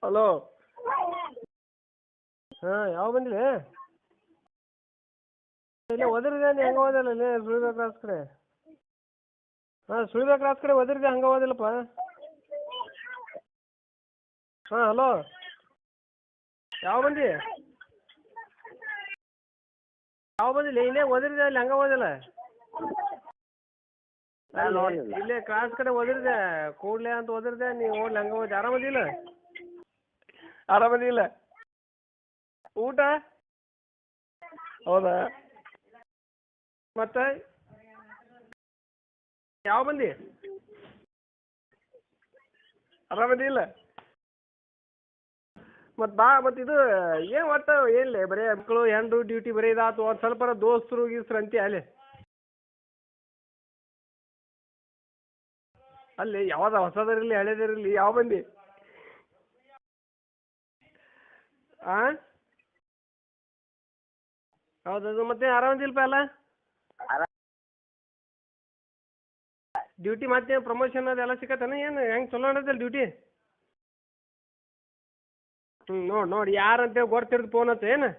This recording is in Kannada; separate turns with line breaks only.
ಹಲೋ. ಹಾಂ ಯಾವ ಬಂದಿಲ್ಲ ಇಲ್ಲಿ ಒದರಿದೆ ನೀ ಹಂಗೆ ಹೋದಲ್ಲ ಇಲ್ಲಿ ಸುಳಿಬೇಕ ಕ್ರಾಸ್ ಕಡೆ. ಹಾಂ ಸುಳಿಬೇಕ ಕ್ರಾಸ್ ಕಡೆ ಒದರಿದೆ ಹಂಗೆ ಹೋದಿಲ್ಲಪ್ಪ. ಹಾಂ ಹಲೋ ಯಾವ ಬಂದಿ ಬಂದಿಲ್ಲ ಇಲ್ಲೇ ಒದರಿದೆ ಅಲ್ಲಿ ಹಂಗೆ ಹೋದಿಲ್ಲ. ಇಲ್ಲೇ ಕ್ರಾಸ್ ಕಡೆ ಒದರಿದೆ ಕೂಡ್ಲೆ ಅಂತ ಒದರಿದೆ ನೀವು ಓಡ್ಲಿ ಹಂಗೆ ಹೋಗಿ ಆರಾಮದಿಲ್ಲ. ಆರಾಮದಿಲ್ಲ ಊಟ ಹೌದಾ ಮತ್ತೆ ಯಾವ ಬಂದಿ ಆರಾಮದಿಲ್ಲ ಮತ್ತು ಬಾ ಮತ್ತು ಇದು ಏನು ಒಟ್ಟು ಏನಿಲ್ಲ ಬರೀ ಮಕ್ಕಳು ಹೆಂಡ್ರು ಡ್ಯೂಟಿ ಬರೀ ಇದಾತು ಒಂದು ಸ್ವಲ್ಪ ದೋಸ್ತರು ಗೀಸ್ರು ಅಂತೀಯ ಅಲ್ಲಿ ಯಾವ್ದು ಹೊಸದರಿರಲಿ ಹಳೇದಿರಲಿ ಯಾವ ಬಂದಿ ಹಾಂ ಹೌದದು ಮತ್ತೆ ಆರಾಮದಿಲ್ಪ ಅಲ್ಲ ಡ್ಯೂಟಿ ಮತ್ತೆ ಪ್ರಮೋಷನ್ ಅದೆಲ್ಲ ಸಿಕ್ಕತ್ತೇನೆ ಏನು ಹೆಂಗೆ ಚಲೋ ನಡೆದಲ್ಲ ಡ್ಯೂಟಿ. ನೋಡಿ ಯಾರಂತೇಳಿ ಗೊತ್ತಿರ್ದು ಫೋನ್ ಹಚ್ಚ ಏನು